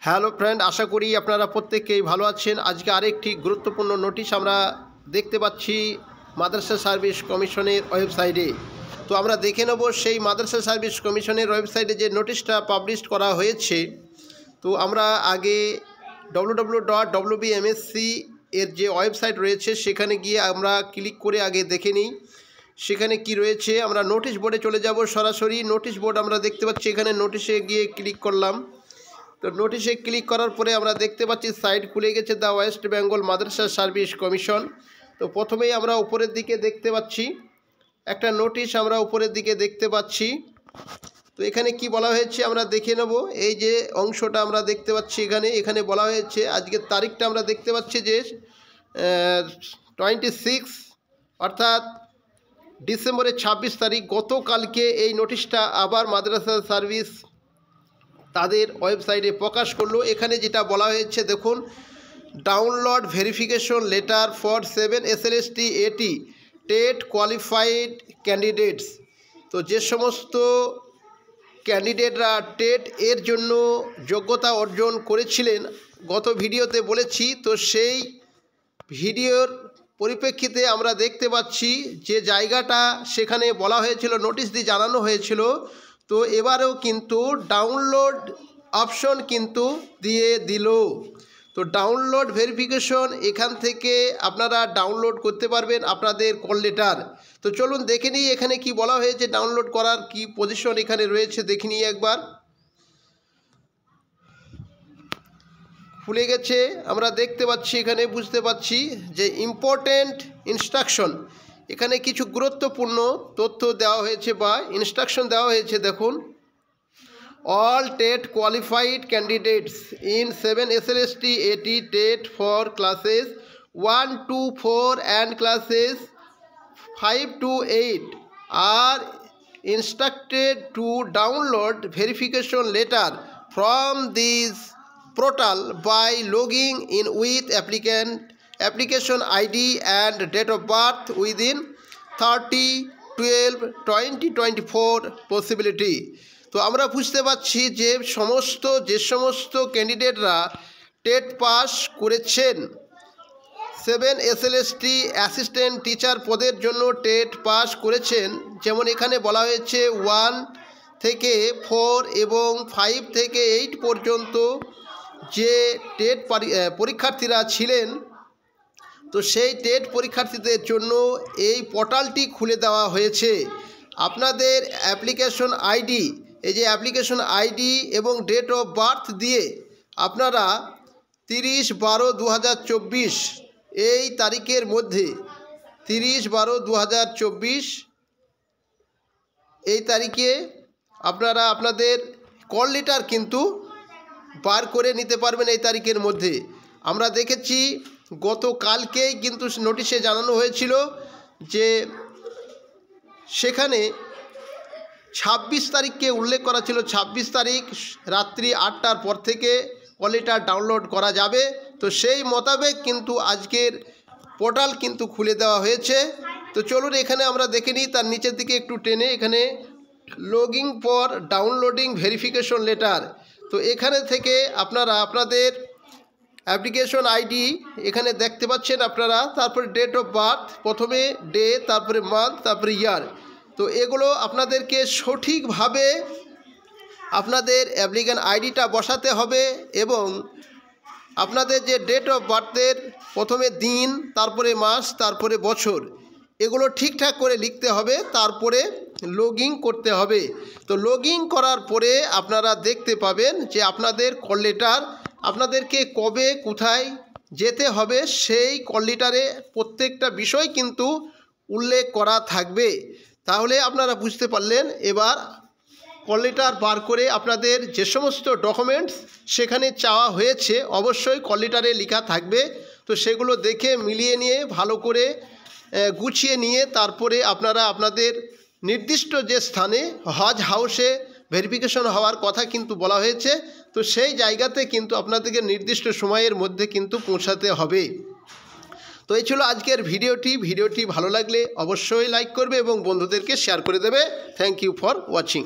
Hello friend, আশা করি আপনারা প্রত্যেকেই ভালো আছেন। আজকে আরেকটি গুরুত্বপূর্ণ নোটিশ আমরা দেখতে পাচ্ছি মাদ্রাসা সার্ভিস কমিশনের ওয়েবসাইটে। তো আমরা দেখে নেব সেই মাদ্রাসা সার্ভিস কমিশনের ওয়েবসাইটে যে নোটিশটা পাবলিশ করা হয়েছে। তো আমরা আগে www.wbmsc এর যে ওয়েবসাইট রয়েছে সেখানে গিয়ে আমরা ক্লিক করে আগে দেখে নিই সেখানে কি রয়েছে। আমরা নোটিশ বোর্ডে চলে যাব, সরাসরি নোটিশ বোর্ড আমরা দেখতে পাচ্ছি। এখানে নোটিশে গিয়ে ক্লিক করলাম। তো নোটিশে ক্লিক করার পরে আমরা দেখতে পাচ্ছি সাইট খুলে গেছে, the West Bengal Madrasa service commission. তো প্রথমেই আমরা উপরের দিকে দেখতে পাচ্ছি একটা নোটিশ, আমরা উপরের দিকে দেখতে পাচ্ছি। তো এখানে কি বলা হয়েছে আমরা দেখে নেব। এই যে অংশটা আমরা দেখতে পাচ্ছি এখানে বলা হয়েছে, আজকের তারিখটা আমরা দেখতে পাচ্ছি যে 26 অর্থাৎ ডিসেম্বরের 26 তারিখ, গতকালকে এই নোটিশটা আবার মাদ্রাসা সার্ভিস তাদের ওয়েবসাইটে প্রকাশ করলো। এখানে যেটা বলা হয়েছে দেখুন, download verification letter for 7 SLST AT TET qualified candidates. তো যে সমস্ত ক্যান্ডিডেটরা টেট এর জন্য যোগ্যতা অর্জন করেছিলেন, গত ভিডিওতে বলেছি, তো সেই ভিডিওর পরিপ্রেক্ষিতে আমরা দেখতে পাচ্ছি যে জায়গাটা সেখানে বলা হয়েছিল, নোটিশ দিয়ে জানানো হয়েছিল। তো এবারেও কিন্তু ডাউনলোড অপশন কিন্তু দিয়ে দিল। তো ডাউনলোড ভেরিফিকেশন এখান থেকে আপনারা ডাউনলোড করতে পারবেন আপনাদের কল লেটার। তো চলুন দেখে নিই এখানে কি বলা হয়েছে, ডাউনলোড করার কি পজিশন এখানে রয়েছে দেখে নিই একবার। খুলে গেছে, আমরা দেখতে পাচ্ছি এখানে, বুঝতে পাচ্ছি যে ইম্পর্টেন্ট ইনস্ট্রাকশন, এখানে কিছু গুরুত্বপূর্ণ তথ্য দেওয়া হয়েছে বা ইনস্ট্রাকশন দেওয়া হয়েছে। দেখুন, all TET qualified candidates in 7 SLST AT TET for classes 1 to 4 and classes 5 to 8 are instructed to download verification letter from this portal by logging in with application ID and date of birth within 30/12/2024 possibility। তো আমরা বুঝতে পারছি যে সমস্ত ক্যান্ডিডেটরা TET pass করেছেন, 7 SLST assistant teacher পদের জন্য TET pass করেছেন, যেমন এখানে বলা হয়েছে 1 থেকে 4 এবং 5 থেকে 8 পর্যন্ত যে টেট পরীক্ষার্থীরা ছিলেন, তো সেই টেট পরীক্ষার্থীদের জন্য এই পোর্টালটি খুলে দেওয়া হয়েছে। আপনাদের অ্যাপ্লিকেশন আইডি, এই যে অ্যাপ্লিকেশন আইডি এবং ডেট অফ বার্থ দিয়ে আপনারা 30/12/2024 এই তারিখের মধ্যে, 30/12/2024 এই তারিখে আপনারা আপনাদের কল লেটার কিন্তু বার করে নিতে পারবেন এই তারিখের মধ্যে। আমরা দেখেছি গতকালকেই কিন্তু নোটিশে জানানো হয়েছিল যে সেখানে 26 তারিখকে উল্লেখ করা ছিল, 26 তারিখ রাত্রি 8টার পর থেকে কল লেটার ডাউনলোড করা যাবে। তো সেই মোতাবেক কিন্তু আজকের পোর্টাল কিন্তু খুলে দেওয়া হয়েছে। তো চলুন এখানে আমরা দেখে নিই, তার নিচের দিকে একটু টেনে এখানে logging for downloading verification letter. তো এখানে থেকে আপনারা আপনাদের অ্যাপ্লিকেশন আইডি এখানে দেখতে পাচ্ছেন আপনারা, তারপরে ডেট অফ বার্থ, প্রথমে ডে, তারপরে মান্থ, তারপরে ইয়ার। তো এগুলো আপনাদেরকে সঠিকভাবে আপনাদের অ্যাপ্লিকেশন আইডিটা বসাতে হবে এবং আপনাদের যে ডেট অফ বার্থের প্রথমে দিন, তারপরে মাস, তারপরে বছর, এগুলো ঠিকঠাক করে লিখতে হবে, তারপরে লগইন করতে হবে। তো লগইন করার পরে আপনারা দেখতে পাবেন যে আপনাদের কল লেটার আপনাদেরকে কবে কোথায় যেতে হবে সেই কল লেটারে প্রত্যেকটা বিষয় কিন্তু উল্লেখ করা থাকবে। তাহলে আপনারা বুঝতে পারলেন। এবার কল লেটার বার করে আপনাদের যে সমস্ত ডকুমেন্টস সেখানে চাওয়া হয়েছে অবশ্যই কল লেটারে লেখা থাকবে। তো সেগুলো দেখে মিলিয়ে নিয়ে ভালো করে গুছিয়ে নিয়ে তারপরে আপনারা আপনাদের নির্দিষ্ট যে স্থানে হজ হাউসে ভেরিফিকেশন হওয়ার কথা কিন্তু বলা হয়েছে, তো সেই জায়গাতে কিন্তু আপনাদেরকে নির্দিষ্ট সময়ের মধ্যে কিন্তু পৌঁছাতে হবে। তো এই ছিল আজকের ভিডিওটি ভালো লাগলে অবশ্যই লাইক করবে এবং বন্ধুদেরকে শেয়ার করে দেবে। Thank you for watching.